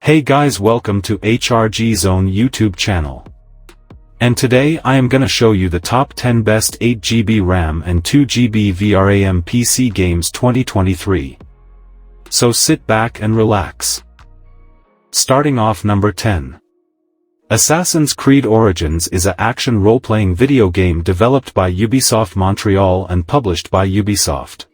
Hey guys, welcome to HRG Zone YouTube channel. And today I am gonna show you the top 10 best 8GB RAM and 2GB VRam PC games 2023. So sit back and relax. Starting off number 10. Assassin's Creed Origins is an action role-playing video game developed by Ubisoft Montreal and published by Ubisoft.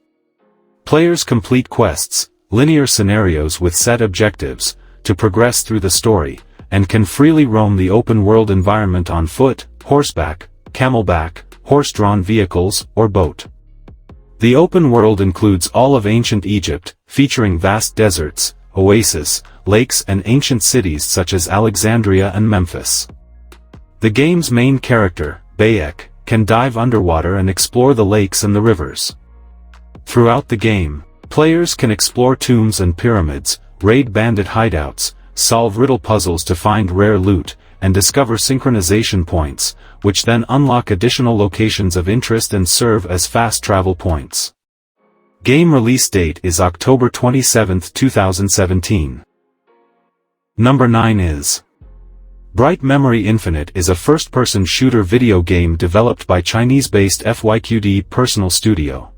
Players complete quests, linear scenarios with set objectives, to progress through the story, and can freely roam the open-world environment on foot, horseback, camelback, horse-drawn vehicles, or boat. The open world includes all of ancient Egypt, featuring vast deserts, oases, lakes and ancient cities such as Alexandria and Memphis. The game's main character, Bayek, can dive underwater and explore the lakes and the rivers. Throughout the game, players can explore tombs and pyramids, raid bandit hideouts, solve riddle puzzles to find rare loot, and discover synchronization points, which then unlock additional locations of interest and serve as fast travel points. Game release date is October 27, 2017. Number 9 is Bright Memory Infinite is a first-person shooter video game developed by Chinese-based FYQD Personal Studio.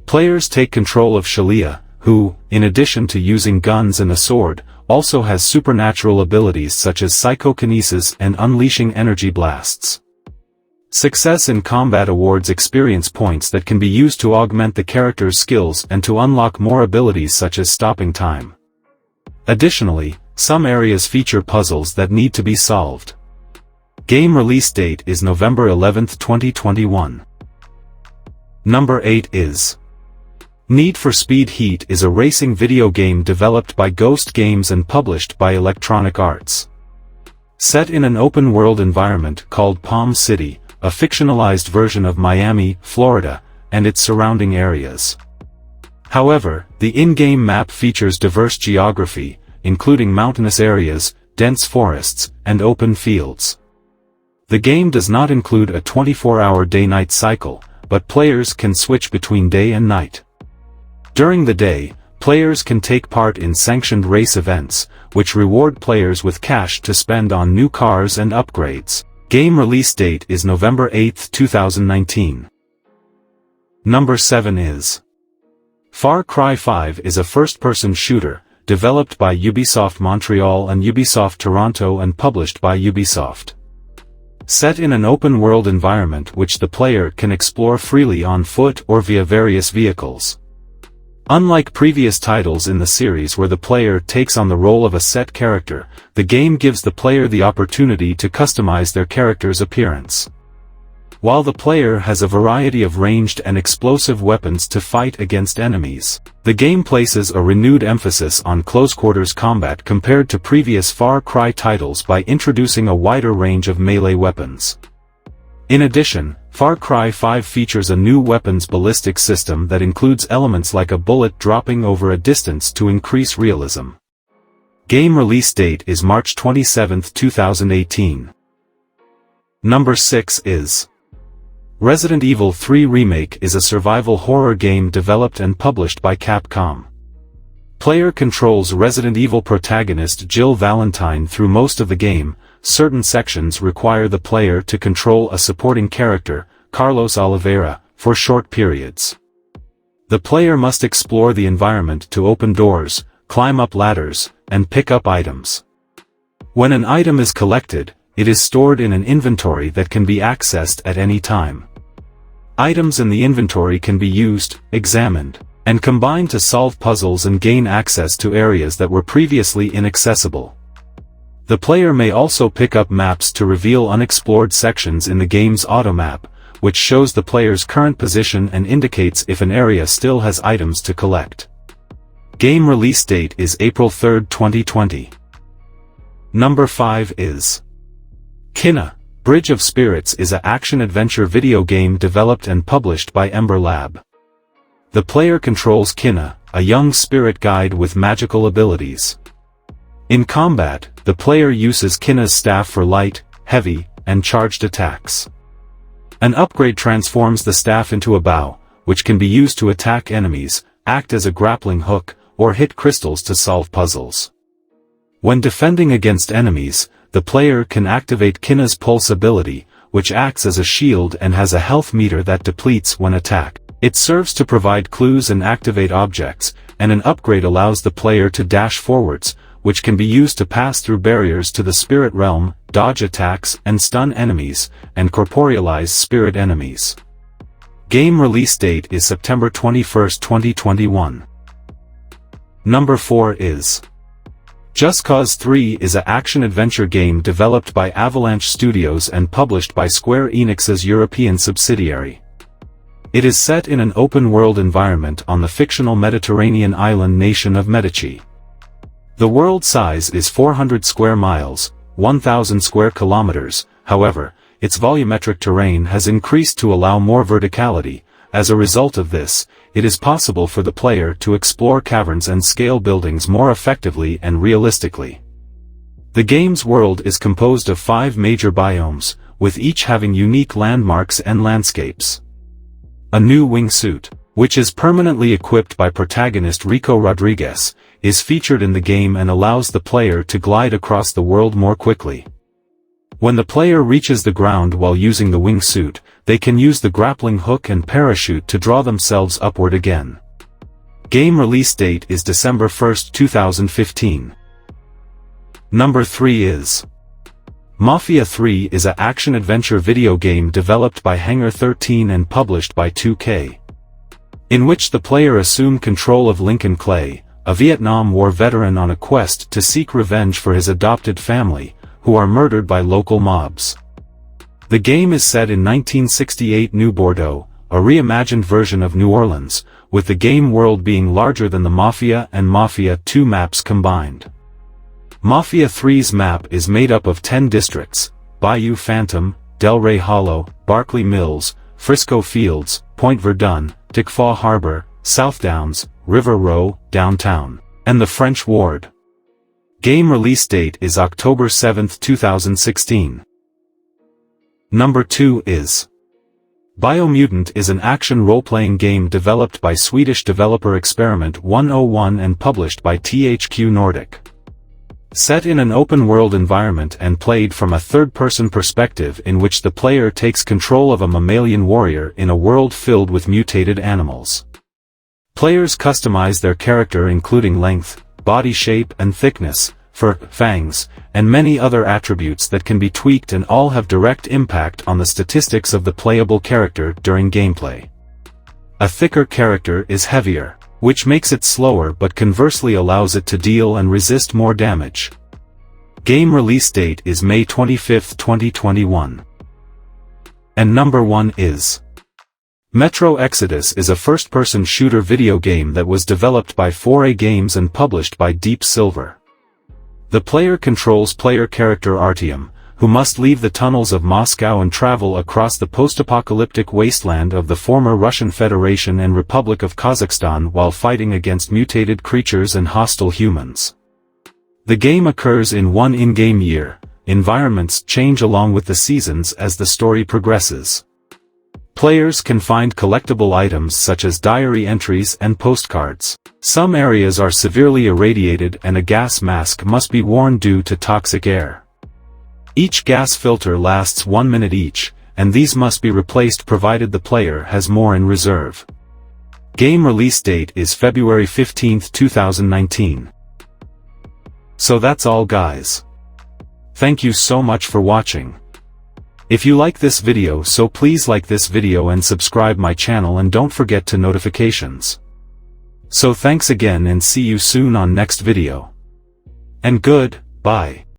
Players take control of Shalia, who, in addition to using guns and a sword, also has supernatural abilities such as psychokinesis and unleashing energy blasts. Success in combat awards experience points that can be used to augment the character's skills and to unlock more abilities such as stopping time. Additionally, some areas feature puzzles that need to be solved. Game release date is November 11, 2021. Number 8 is Need for Speed Heat is a racing video game developed by Ghost Games and published by Electronic Arts. Set in an open-world environment called Palm City, a fictionalized version of Miami, Florida, and its surrounding areas. However, the in-game map features diverse geography, including mountainous areas, dense forests, and open fields. The game does not include a 24-hour day-night cycle, but players can switch between day and night. During the day, players can take part in sanctioned race events, which reward players with cash to spend on new cars and upgrades. Game release date is November 8, 2019. Number 7 is Far Cry 5 is a first-person shooter, developed by Ubisoft Montreal and Ubisoft Toronto and published by Ubisoft. Set in an open-world environment which the player can explore freely on foot or via various vehicles. Unlike previous titles in the series where the player takes on the role of a set character, the game gives the player the opportunity to customize their character's appearance. While the player has a variety of ranged and explosive weapons to fight against enemies, the game places a renewed emphasis on close-quarters combat compared to previous Far Cry titles by introducing a wider range of melee weapons. In addition, Far Cry 5 features a new weapons ballistic system that includes elements like a bullet dropping over a distance to increase realism. Game release date is March 27, 2018. Number 6 is Resident Evil 3 Remake is a survival horror game developed and published by Capcom. Player controls Resident Evil protagonist Jill Valentine through most of the game. Certain sections require the player to control a supporting character, Carlos Oliveira, for short periods. The player must explore the environment to open doors, climb up ladders, and pick up items. When an item is collected, it is stored in an inventory that can be accessed at any time. Items in the inventory can be used, examined, and combined to solve puzzles and gain access to areas that were previously inaccessible. The player may also pick up maps to reveal unexplored sections in the game's automap, which shows the player's current position and indicates if an area still has items to collect. Game release date is April 3, 2020. Number 5 is Kina, Bridge of Spirits is an action-adventure video game developed and published by Ember Lab. The player controls Kina, a young spirit guide with magical abilities. In combat, the player uses Kina's staff for light, heavy, and charged attacks. An upgrade transforms the staff into a bow, which can be used to attack enemies, act as a grappling hook, or hit crystals to solve puzzles. When defending against enemies, the player can activate Kina's Pulse ability, which acts as a shield and has a health meter that depletes when attacked. It serves to provide clues and activate objects, and an upgrade allows the player to dash forwards, which can be used to pass through barriers to the spirit realm, dodge attacks and stun enemies, and corporealize spirit enemies. Game release date is September 21, 2021. Number 4 is Just Cause 3 is an action-adventure game developed by Avalanche Studios and published by Square Enix's European subsidiary. It is set in an open-world environment on the fictional Mediterranean island nation of Medici. The world size is 400 square miles, 1,000 square kilometers, however, its volumetric terrain has increased to allow more verticality. As a result of this, it is possible for the player to explore caverns and scale buildings more effectively and realistically. The game's world is composed of 5 major biomes, with each having unique landmarks and landscapes. A new wingsuit, which is permanently equipped by protagonist Rico Rodriguez, is featured in the game and allows the player to glide across the world more quickly. When the player reaches the ground while using the wingsuit, they can use the grappling hook and parachute to draw themselves upward again. Game release date is December 1, 2015. Number 3 is Mafia III is an action-adventure video game developed by Hangar 13 and published by 2K, in which the player assumed control of Lincoln Clay, a Vietnam War veteran on a quest to seek revenge for his adopted family, who are murdered by local mobs. The game is set in 1968 New Bordeaux, a reimagined version of New Orleans, with the game world being larger than the Mafia and Mafia II maps combined. Mafia III's map is made up of 10 districts: Bayou Phantom, Delray Hollow, Barclay Mills, Frisco Fields, Point Verdun, Tickfaw Harbor, South Downs, River Row, Downtown, and the French Ward. Game release date is October 7, 2016. Number 2 is Biomutant is an action role-playing game developed by Swedish developer Experiment 101 and published by THQ Nordic. Set in an open-world environment and played from a third-person perspective in which the player takes control of a mammalian warrior in a world filled with mutated animals. Players customize their character including length, body shape and thickness, fur, fangs, and many other attributes that can be tweaked and all have direct impact on the statistics of the playable character during gameplay. A thicker character is heavier, which makes it slower but conversely allows it to deal and resist more damage. Game release date is May 25, 2021. And number 1 is Metro Exodus is a first-person shooter video game that was developed by 4A Games and published by Deep Silver. The player controls player character Artyom, who must leave the tunnels of Moscow and travel across the post-apocalyptic wasteland of the former Russian Federation and Republic of Kazakhstan while fighting against mutated creatures and hostile humans. The game occurs in one in-game year. Environments change along with the seasons as the story progresses. Players can find collectible items such as diary entries and postcards. Some areas are severely irradiated and a gas mask must be worn due to toxic air. Each gas filter lasts 1 minute each, and these must be replaced provided the player has more in reserve. Game release date is February 15, 2019. So that's all guys. Thank you so much for watching. If you like this video, so please like this video and subscribe my channel and don't forget to notifications. So thanks again and see you soon on next video. And good, bye.